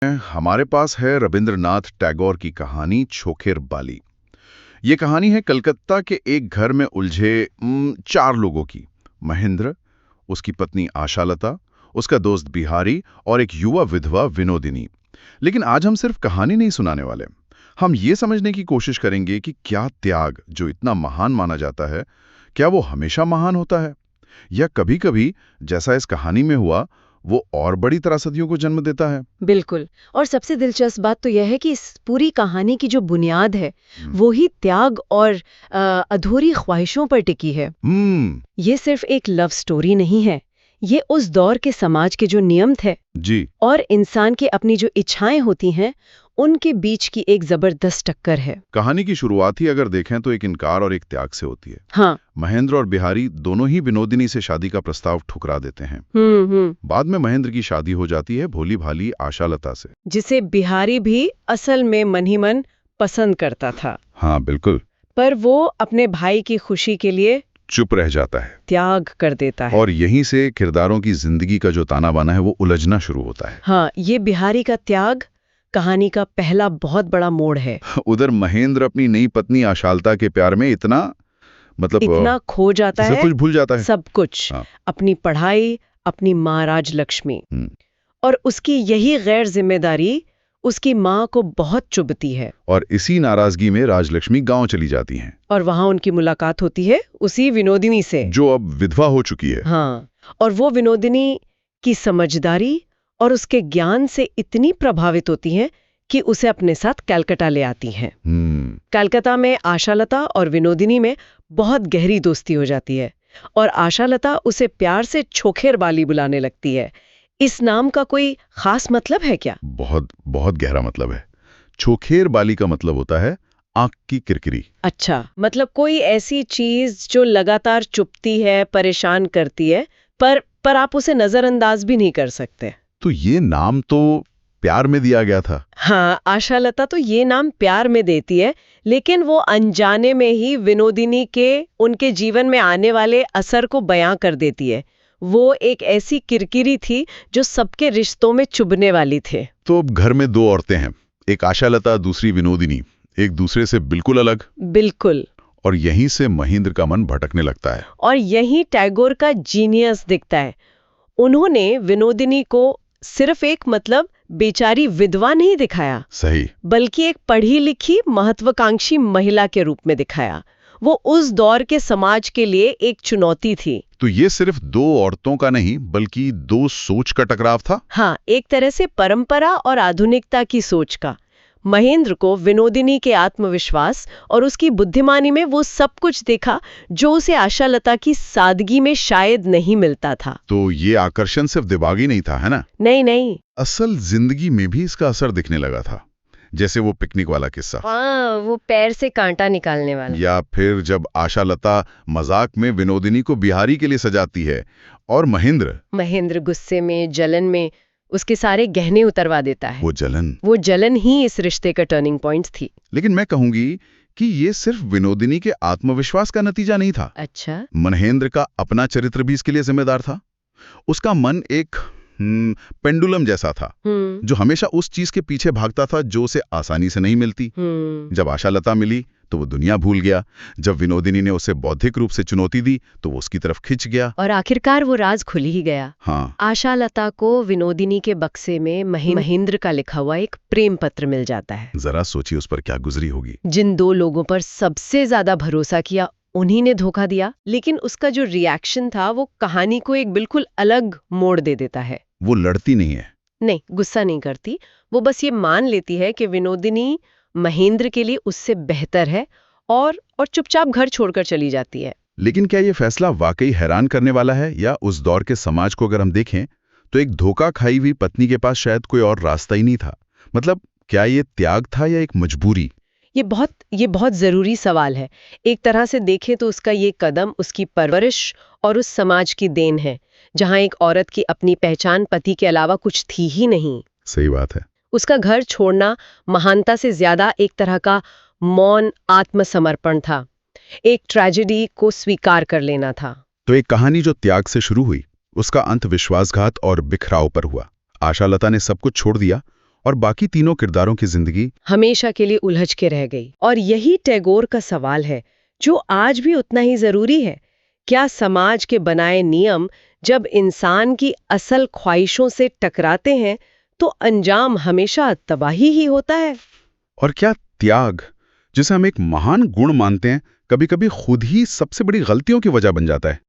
हमारे पास है रविंद्रनाथ टैगोर की कहानी छोखेर बाली। ये कहानी है कलकत्ता के एक घर में उलझे 4 लोगों की। महेंद्र, उसकी पत्नी आशालता, उसका दोस्त बिहारी और एक युवा विधवा विनोदिनी। लेकिन आज हम सिर्फ कहानी नहीं सुनाने वाले। हम ये समझने की कोशिश करेंगे कि क्या त्याग, जो इतना महान माना जाता है, क्या वो हमेशा महान होता है, या कभी-कभी जैसा इस कहानी में हुआ वो और बड़ी त्रासदियों को जन्म देता है। बिल्कुल। और सबसे दिलचस्प बात तो यह है कि इस पूरी कहानी की जो बुनियाद है वो ही त्याग और अधूरी ख्वाहिशों पर टिकी है। ये सिर्फ एक लव स्टोरी नहीं है, ये उस दौर के समाज के जो नियम थे जी, और इंसान की अपनी जो इच्छाएं होती हैं उनके बीच की एक जबरदस्त टक्कर है। कहानी की शुरुआत ही अगर देखें तो एक इनकार और एक त्याग से होती है। हाँ। महेंद्र और बिहारी दोनों ही विनोदिनी से शादी का प्रस्ताव ठुकरा देते हैं। बाद में महेंद्र की शादी हो जाती है भोली भाली आशालता से, जिसे बिहारी भी असल में मन ही मन पसंद करता था। हाँ बिल्कुल, पर वो अपने भाई की खुशी के लिए चुप रह जाता है, त्याग कर देता है। और यहीं से किरदारों की जिंदगी का जो ताना बाना है वो उलझना शुरू होता है। हाँ, ये बिहारी का त्याग कहानी का पहला बहुत बड़ा मोड़ है। उधर महेंद्र अपनी नई पत्नी आशालता के प्यार में इतना खो जाता है, सब कुछ भूल जाता है। सब कुछ, हाँ। अपनी पढ़ाई, अपनी माँ राजलक्ष्मी, और उसकी यही गैर जिम्मेदारी उसकी माँ को बहुत चुभती है। और इसी नाराजगी में राजलक्ष्मी गांव चली जाती हैं, और वहाँ उनकी मुलाकात होती है उसी विनोदिनी से, जो अब विधवा हो चुकी है। हाँ, और वो विनोदिनी की समझदारी और उसके ज्ञान से इतनी प्रभावित होती हैं कि उसे अपने साथ कलकत्ता ले आती हैं। कलकत्ता में आशालता और विनोदिनी में बहुत गहरी दोस्ती हो जाती है और आशालता उसे प्यार से छोखेर बाली बुलाने लगती है। इस नाम का कोई खास मतलब है क्या? बहुत बहुत गहरा मतलब है। छोखेर बाली का मतलब होता है आंख की किरकिरी। अच्छा, मतलब कोई ऐसी चीज जो लगातार चुभती है, परेशान करती है, पर आप उसे नजरअंदाज भी नहीं कर सकते। तो ये नाम तो प्यार में दिया गया था। हाँ, आशालता तो ये नाम प्यार में देती है, लेकिन वो अनजाने में ही विनोदिनी के उनके जीवन में आने वाले असर को बयां कर देती है। वो एक ऐसी किरकिरी थी जो सबके रिश्तों में चुभने वाली थे। तो अब घर में 2 औरतें हैं, एक आशालता, दूसरी विनोदिनी, एक दूसरे से बिल्कुल अलग। बिल्कुल। और यहीं से महेंद्र का मन भटकने लगता है। और यहीं टैगोर का जीनियस दिखता है। उन्होंने विनोदिनी को सिर्फ एक बेचारी विधवा नहीं दिखाया, सही, बल्कि एक पढ़ी लिखी महत्वाकांक्षी महिला के रूप में दिखाया। वो उस दौर के समाज के लिए एक चुनौती थी। तो ये सिर्फ 2 औरतों का नहीं बल्कि 2 सोच का टकराव था। हाँ, एक तरह से परंपरा और आधुनिकता की सोच का। महेंद्र को विनोदिनी के आत्मविश्वास और उसकी बुद्धिमानी में वो सब कुछ देखा जो उसे आशालता की सादगी में शायद नहीं मिलता था। तो ये आकर्षण सिर्फ दिमागी नहीं था, है ना? नहीं, असल जिंदगी में भी इसका असर दिखने लगा था। जैसे वो पिकनिक वाला किस्सा। हाँ, वो पैर से कांटा निकालने वाला। या फिर जब आशालता मजाक में विनोदिनी को बिहारी के लिए सजाती है और महेंद्र गुस्से में, जलन में उसके सारे गहने उतरवा देता है। वो जलन ही इस रिश्ते का टर्निंग पॉइंट थी। लेकिन मैं कहूंगी कि ये सिर्फ विनोदिनी के आत्मविश्वास का नतीजा नहीं था। अच्छा, महेंद्र का अपना चरित्र भी इसके लिए जिम्मेदार था। उसका मन एक पेंडुलम जैसा था, जो हमेशा उस चीज के पीछे भागता था जो उसे आसानी से नहीं मिलती। जब आशालता मिली तो वो दुनिया भूल गया। जब विनोदिनी ने उसे बौद्धिक रूप से चुनौती दी तो वो उसकी तरफ खिंच गया। और आखिरकार वो राज खुल ही गया। हाँ। आशालता को विनोदिनी के बक्से में महेंद्र का लिखा हुआ एक प्रेम पत्र मिल जाता है। जरा सोचिए उस पर क्या गुजरी होगी। जिन 2 लोगों पर सबसे ज्यादा भरोसा किया उन्हीं ने धोखा दिया। लेकिन उसका जो रिएक्शन था वो कहानी को एक बिल्कुल अलग मोड़ दे देता है। वो लड़ती नहीं है, नहीं, गुस्सा नहीं करती। वो बस ये मान लेती है कि विनोदिनी महेंद्र के लिए उससे बेहतर है और चुपचाप घर छोड़कर चली जाती है। लेकिन क्या ये फैसला वाकई हैरान करने वाला है? या उस दौर के समाज को अगर हम देखें तो एक धोखा खाई हुई पत्नी के पास शायद कोई और रास्ता ही नहीं था। मतलब क्या ये त्याग था या एक मजबूरी? ये बहुत जरूरी सवाल है। एक तरह से देखें तो उसका ये कदम उसकी परवरिश और उस समाज की देन है जहां एक औरत की अपनी पहचान पति के अलावा कुछ थी ही नहीं। सही बात है। उसका घर छोड़ना महानता से ज्यादा एक तरह का मौन आत्मसमर्पण था, एक ट्रेजेडी को स्वीकार कर लेना था। तो एक कहानी जो त्याग से शुरू हुई, उसका अंत विश्वासघात और बिखराव पर हुआ। आशालता ने सब कुछ छोड़ दिया और बाकी तीनों किरदारों की जिंदगी हमेशा के लिए उलझ के रह गई। और यही टैगोर का सवाल है, जो आज भी उतना ही जरूरी है। क्या समाज के बनाए नियम जब इंसान की असल ख्वाहिशों से टकराते हैं तो अंजाम हमेशा तबाही ही होता है? और क्या त्याग, जिसे हम एक महान गुण मानते हैं, कभी-कभी खुद ही सबसे बड़ी गलतियों की वजह बन जाता है?